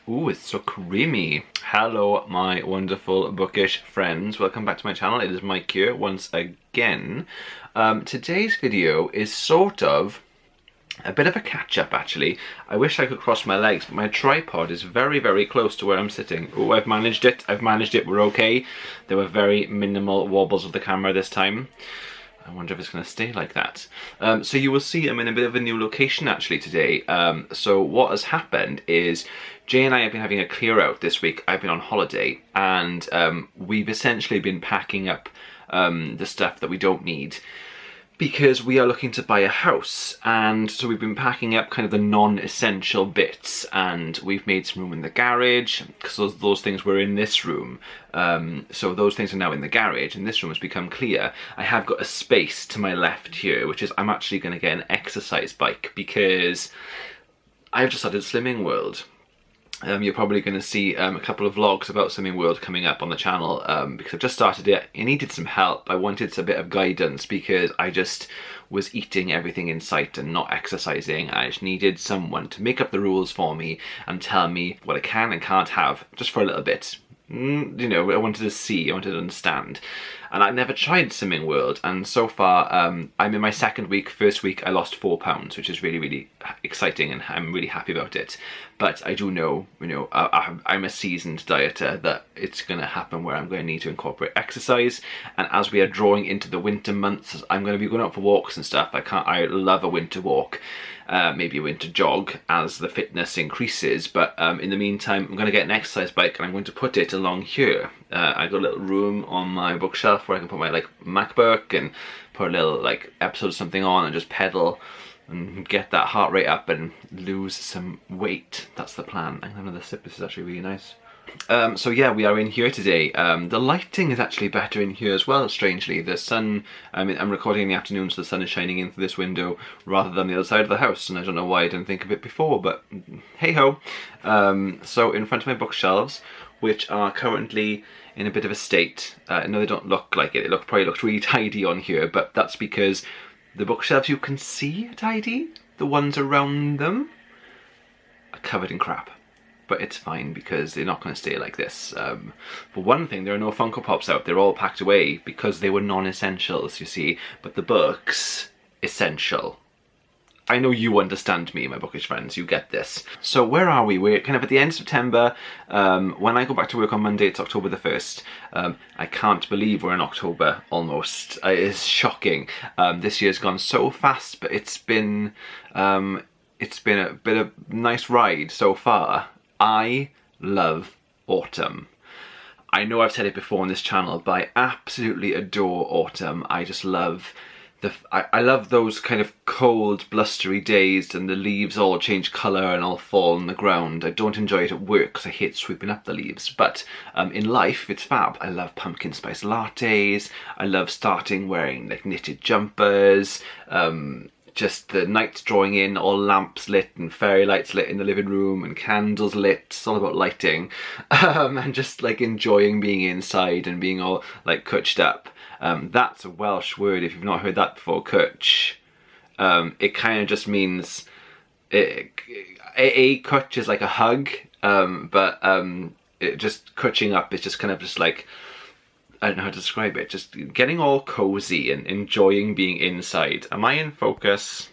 Ooh, it's so creamy. Hello, my wonderful bookish friends. Welcome back to my channel. It is Mike here once again. Today's video is sort of a bit of a catch-up, actually. I wish I could cross my legs, but my tripod is very, very close to where I'm sitting. Oh, I've managed it. We're okay. There were very minimal wobbles of the camera this time. I wonder if it's going to stay like that. So you will see I'm in a bit of a new location actually today. So what has happened is Jay and I have been having a clear out this week. I've been on holiday and we've essentially been packing up the stuff that we don't need, because we are looking to buy a house, and so we've been packing up kind of the non-essential bits, and we've made some room in the garage because those things were in this room. So those things are now in the garage and this room has become clear. I have got a space to my left here, which is I'm actually going to get an exercise bike because I've just started Slimming World. You're probably going to see a couple of vlogs about Slimming World coming up on the channel because I've just started it. I needed some help. I wanted a bit of guidance because I just was eating everything in sight and not exercising. I just needed someone to make up the rules for me and tell me what I can and can't have just for a little bit. You know, I wanted to see, I wanted to understand. And I never tried Slimming World, and so far I'm in my second week. First week I lost 4 pounds, which is really, really exciting, and I'm really happy about it. But I do know, you know, I'm a seasoned dieter, that it's going to happen where I'm going to need to incorporate exercise. And as we are drawing into the winter months, I'm going to be going out for walks and stuff. I love a winter walk. Maybe a winter jog as the fitness increases, but in the meantime I'm going to get an exercise bike and I'm going to put it along here. I've got a little room on my bookshelf where I can put my MacBook and put a little episode of something on and just pedal and get that heart rate up and lose some weight. That's the plan. I'm going to have another sip. This is actually really nice. So yeah, we are in here today. The lighting is actually better in here as well, strangely. The sun, I'm recording in the afternoon, so the sun is shining in through this window rather than the other side of the house, and I don't know why I didn't think of it before, but hey-ho. So in front of my bookshelves, which are currently in a bit of a state. No, they don't look like it. It probably looks really tidy on here, but that's because the bookshelves you can see are tidy. The ones around them are covered in crap. But it's fine because they're not going to stay like this. For one thing, there are no Funko Pops out. They're all packed away because they were non-essentials, you see. But the books, essential. I know you understand me, my bookish friends, you get this. So where are we? We're kind of at the end of September. When I go back to work on Monday, it's October the 1st. I can't believe we're in October, almost. It's shocking. This year's gone so fast, but it's been a bit of a nice ride so far. I love autumn. I know I've said it before on this channel, but I absolutely adore autumn. I just love I love those kind of cold, blustery days and the leaves all change colour and all fall on the ground. I don't enjoy it at work because I hate sweeping up the leaves, but in life it's fab. I love pumpkin spice lattes. I love starting wearing knitted jumpers. Just the nights drawing in, all lamps lit and fairy lights lit in the living room and candles lit. It's all about lighting. And just enjoying being inside and being all cwtched up. That's a Welsh word if you've not heard that before, cwtch. It kind of just means, cwtch is like a hug, but it just cwtching up is just kind of just I don't know how to describe it, just getting all cozy and enjoying being inside. Am I in focus?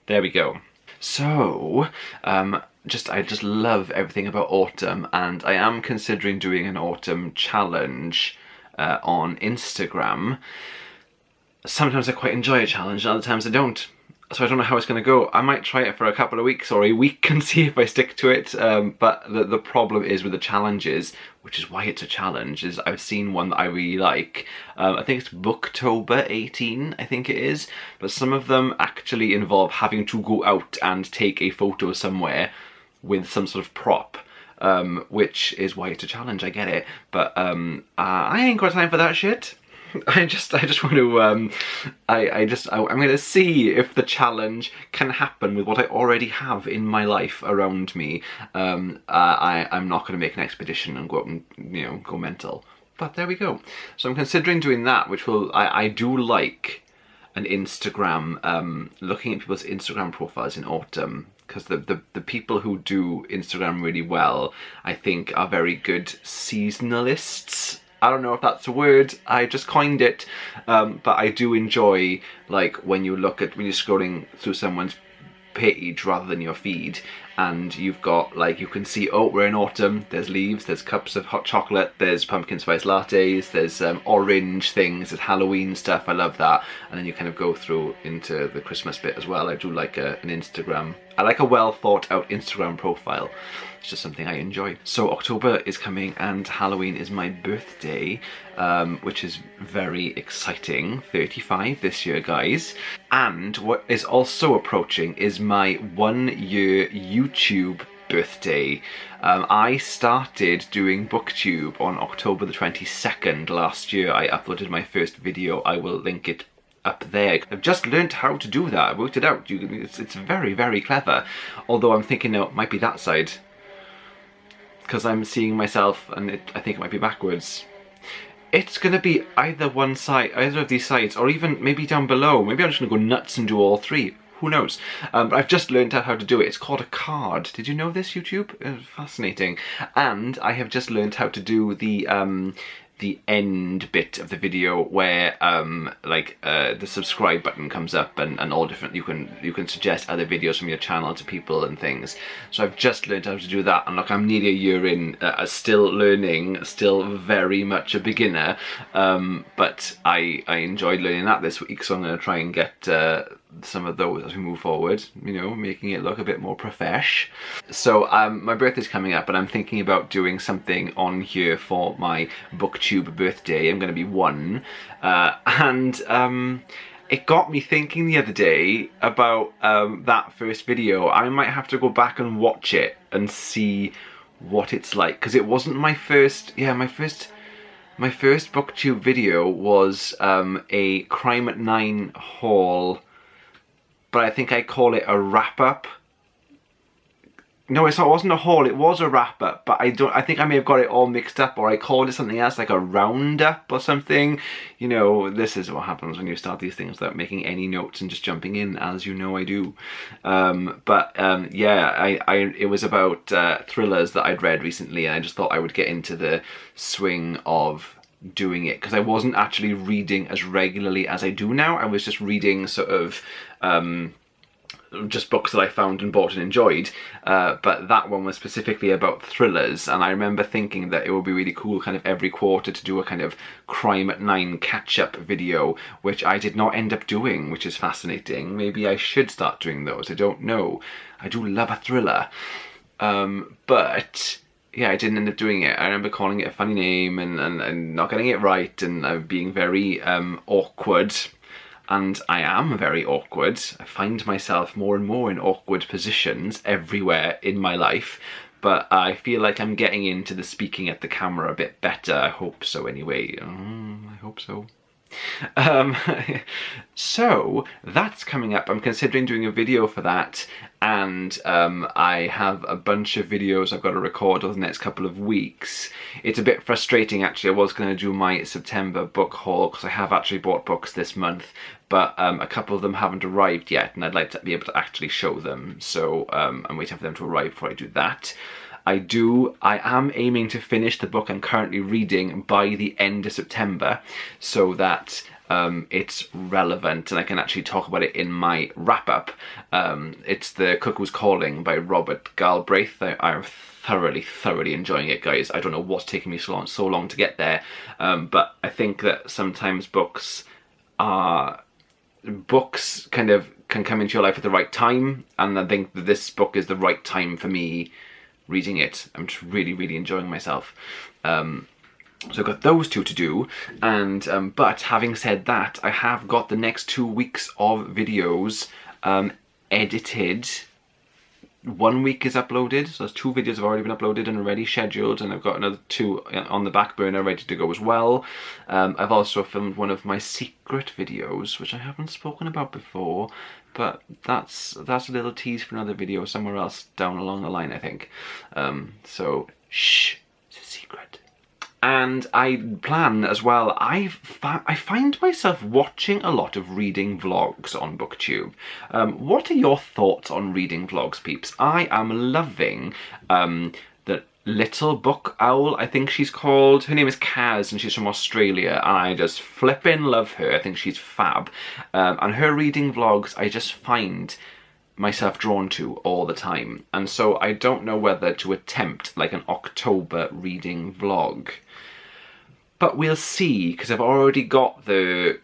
There we go. So, I just love everything about autumn, and I am considering doing an autumn challenge on Instagram. Sometimes I quite enjoy a challenge, and other times I don't. So I don't know how it's going to go. I might try it for a couple of weeks or a week and see if I stick to it. But the problem is with the challenges, which is why it's a challenge, is I've seen one that I really like. I think it's Booktober 18, I think it is. But some of them actually involve having to go out and take a photo somewhere with some sort of prop. Which is why it's a challenge, I get it. But I ain't got time for that shit. I just want to, I'm going to see if the challenge can happen with what I already have in my life around me. I'm not going to make an expedition and go out and, go mental. But there we go. So I'm considering doing that, which will, I do like an Instagram, looking at people's Instagram profiles in autumn, because the people who do Instagram really well, I think, are very good seasonalists. I don't know if that's a word, I just coined it, but I do enjoy, like, when you're scrolling through someone's page rather than your feed, and you've got, like, you can see, oh, we're in autumn, there's leaves, there's cups of hot chocolate, there's pumpkin spice lattes, there's orange things, there's Halloween stuff, I love that. And then you kind of go through into the Christmas bit as well. I do like an Instagram, I like a well thought out Instagram profile. It's just something I enjoy. So October is coming and Halloween is my birthday, which is very exciting. 35 this year, guys. And what is also approaching is my 1-year YouTube birthday. I started doing BookTube on October the 22nd last year. I uploaded my first video. I will link it up there. I've just learned how to do that. I worked it out. It's very, very clever. Although I'm thinking now it might be that side, because I'm seeing myself and I think it might be backwards. It's gonna be either one side, either of these sides, or even maybe down below. Maybe I'm just gonna go nuts and do all three. Who knows? But I've just learned how to do it. It's called a card. Did you know this, YouTube? Fascinating. And I have just learned how to do the end bit of the video where the subscribe button comes up and all different, you can suggest other videos from your channel to people and things. So I've just learned how to do that, and look, I'm nearly a year in, still learning, still very much a beginner, but I enjoyed learning that this week, so I'm going to try and get some of those as we move forward, you know, making it look a bit more profesh. So my birthday's coming up and I'm thinking about doing something on here for my BookTube birthday. I'm going to be 1, and it got me thinking the other day about that first video. I might have to go back and watch it and see what it's like, because it wasn't my first, my first BookTube video was a Crime at 9 haul, but I think I call it a wrap-up. No, it wasn't a haul, it was a wrap-up, but I think I may have got it all mixed up, or I called it something else, like a roundup or something. You know, this is what happens when you start these things without making any notes and just jumping in, as you know I do. Yeah, it was about thrillers that I'd read recently, and I just thought I would get into the swing of doing it, because I wasn't actually reading as regularly as I do now. I was just reading sort of just books that I found and bought and enjoyed, but that one was specifically about thrillers, and I remember thinking that it would be really cool kind of every quarter to do a kind of Crime at 9 catch-up video, which I did not end up doing, which is fascinating. Maybe I should start doing those, I don't know. I do love a thriller, but yeah, I didn't end up doing it. I remember calling it a funny name and not getting it right, and being very awkward. And I am very awkward. I find myself more and more in awkward positions everywhere in my life. But I feel like I'm getting into the speaking at the camera a bit better. I hope so anyway. I hope so. So that's coming up. I'm considering doing a video for that, and I have a bunch of videos I've got to record over the next couple of weeks. It's a bit frustrating actually. I was going to do my September book haul because I have actually bought books this month, but a couple of them haven't arrived yet, and I'd like to be able to actually show them, so I'm waiting for them to arrive before I do that. I am aiming to finish the book I'm currently reading by the end of September, so that it's relevant and I can actually talk about it in my wrap-up. It's The Cuckoo's Calling by Robert Galbraith. I'm thoroughly enjoying it, guys. I don't know what's taking me so long to get there, but I think that sometimes books kind of can come into your life at the right time, and I think that this book is the right time for me reading it. I'm just really enjoying myself. So I've got those two to do, and but having said that, I have got the next 2 weeks of videos edited. 1 week is uploaded, so there's 2 videos have already been uploaded and already scheduled, and I've got another 2 on the back burner ready to go as well. I've also filmed one of my secret videos, which I haven't spoken about before, but that's a little tease for another video somewhere else down along the line, I think. So shh, it's a secret. And I plan as well, I find myself watching a lot of reading vlogs on BookTube. What are your thoughts on reading vlogs, peeps? I am loving the Little Book Owl, I think she's called. Her name is Kaz and she's from Australia, and I just flippin' love her. I think she's fab. And her reading vlogs I just find myself drawn to all the time. And so I don't know whether to attempt like an October reading vlog. But we'll see, because I've already got the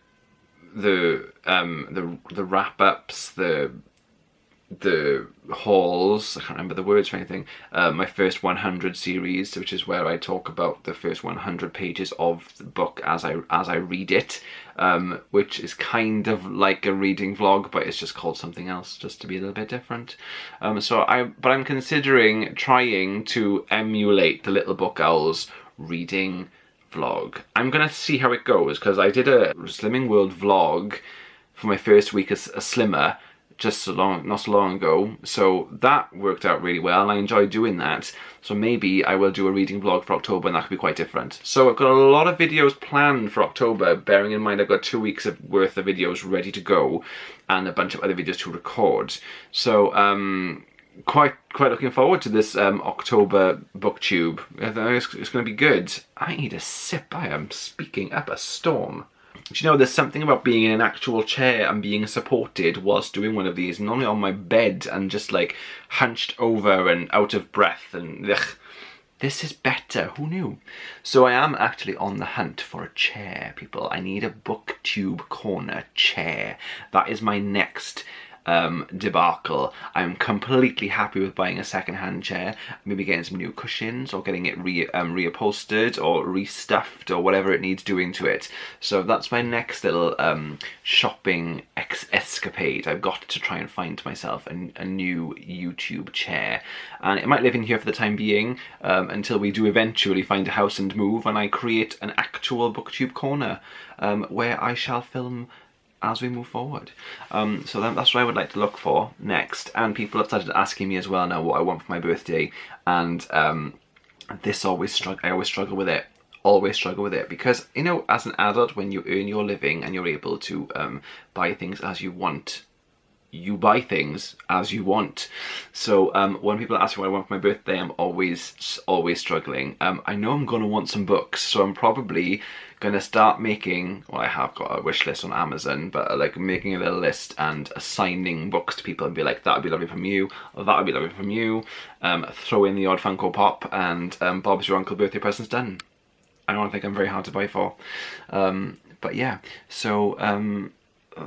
wrap-ups, the hauls, I can't remember the words for anything, my first 100 series, which is where I talk about the first 100 pages of the book as I read it, which is kind of like a reading vlog, but it's just called something else, just to be a little bit different. But I'm considering trying to emulate the Little Book Owl's reading vlog. I'm gonna see how it goes, because I did a Slimming World vlog for my first week as a slimmer not so long ago, so that worked out really well and I enjoyed doing that. So maybe I will do a reading vlog for October and that could be quite different. So I've got a lot of videos planned for October, bearing in mind I've got 2 weeks worth of videos ready to go and a bunch of other videos to record. So quite looking forward to this October BookTube. It's going to be good. I need a sip. I am speaking up a storm. Do you know, there's something about being in an actual chair and being supported whilst doing one of these, not only on my bed and just like hunched over and out of breath and ugh. This is better, who knew? So I am actually on the hunt for a chair, people. I need a BookTube corner chair. That is my next debacle. I'm completely happy with buying a second-hand chair, maybe getting some new cushions or getting it reupholstered or restuffed or whatever it needs doing to it. So that's my next little shopping escapade. I've got to try and find myself a new YouTube chair, and it might live in here for the time being until we do eventually find a house and move and I create an actual BookTube corner where I shall film as we move forward. So that's what I would like to look for next. And people have started asking me as well now what I want for my birthday, and I always struggle with it. Always struggle with it, because you know, as an adult, when you earn your living and you're able to buy things as you want, you buy things as you want. So when people ask me what I want for my birthday, I'm always struggling. I know I'm gonna want some books, so I'm probably gonna start making, well, I have got a wish list on Amazon, but like making a little list and assigning books to people and be like, that would be lovely from you, or that would be lovely from you. Throw in the odd Funko Pop, and Bob's your uncle birthday present's done. I don't think I'm very hard to buy for. But yeah, so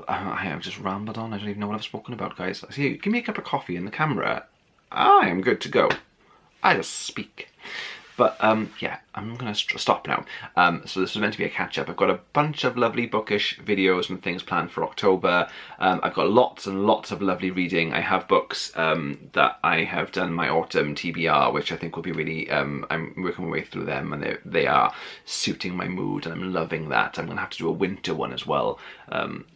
I have just rambled on. I don't even know what I've spoken about, guys. See, give me a cup of coffee in the camera. I am good to go. I just speak. But yeah, I'm gonna stop now. So this was meant to be a catch-up. I've got a bunch of lovely bookish videos and things planned for October. I've got lots and lots of lovely reading. I have books that I have done my autumn TBR, which I think will be really, I'm working my way through them, and they are suiting my mood, and I'm loving that. I'm gonna have to do a winter one as well,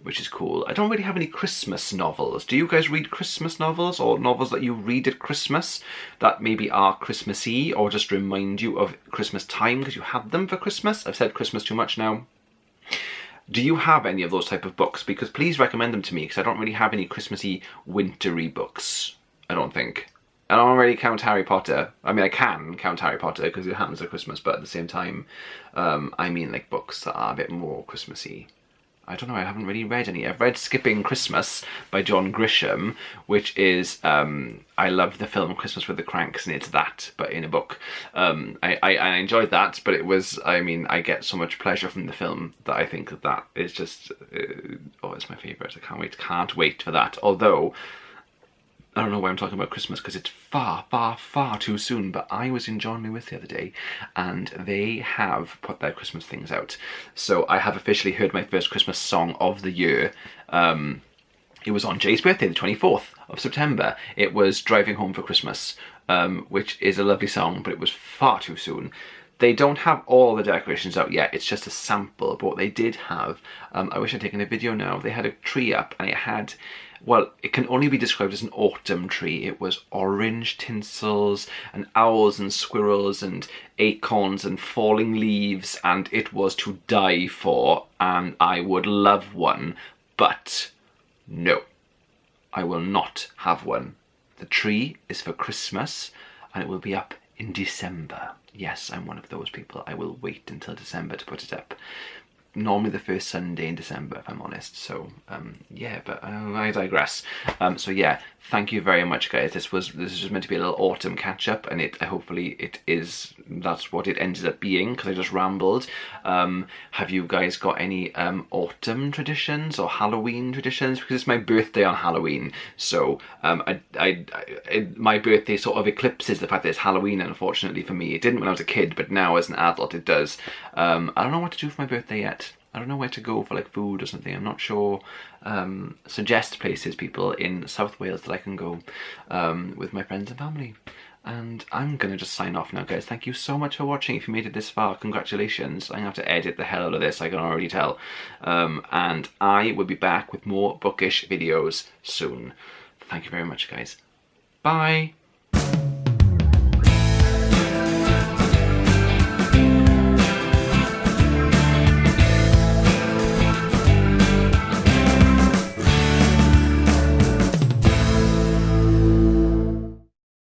which is cool. I don't really have any Christmas novels. Do you guys read Christmas novels, or novels that you read at Christmas that maybe are Christmassy or just remind you of Christmas time because you had them for Christmas? I've said Christmas too much now. Do you have any of those type of books? Because please recommend them to me, because I don't really have any Christmassy, wintry books, I don't think. I don't really count Harry Potter. I mean, I can count Harry Potter because it happens at Christmas, but at the same time, I mean like books that are a bit more Christmassy. I don't know, I haven't really read any. I've read Skipping Christmas by John Grisham, which is, I love the film Christmas with the Cranks, and it's that, but in a book. I enjoyed that, but it was, I mean, I get so much pleasure from the film that I think that is just, oh, it's my favourite. I can't wait for that. Although, I don't know why I'm talking about Christmas, because it's far, far, far too soon, but I was in John Lewis the other day, and they have put their Christmas things out. So I have officially heard my first Christmas song of the year. It was on Jay's birthday, the 24th of September. It was Driving Home for Christmas, which is a lovely song, but it was far too soon. They don't have all the decorations out yet, it's just a sample, but what they did have, I wish I'd taken a video now, they had a tree up, and it had well, it can only be described as an autumn tree. It was orange tinsels and owls and squirrels and acorns and falling leaves, and it was to die for, and I would love one, but no, I will not have one. The tree is for Christmas and it will be up in December. Yes, I'm one of those people. I will wait until December to put it up. Normally the first Sunday in December, if I'm honest. So yeah, but I digress. So yeah, thank you very much, guys. This is just meant to be a little autumn catch up, and hopefully it is. That's what it ended up being, because I just rambled. Have you guys got any autumn traditions or Halloween traditions? Because it's my birthday on Halloween, so my birthday sort of eclipses the fact that it's Halloween. Unfortunately for me, it didn't when I was a kid, but now as an adult it does. I don't know what to do for my birthday yet. I don't know where to go for like food or something. I'm not sure. Suggest places, people, in South Wales that I can go with my friends and family. And I'm gonna just sign off now, guys. Thank you so much for watching. If you made it this far, congratulations. I'm gonna have to edit the hell out of this, I can already tell. And I will be back with more bookish videos soon. Thank you very much, guys. Bye.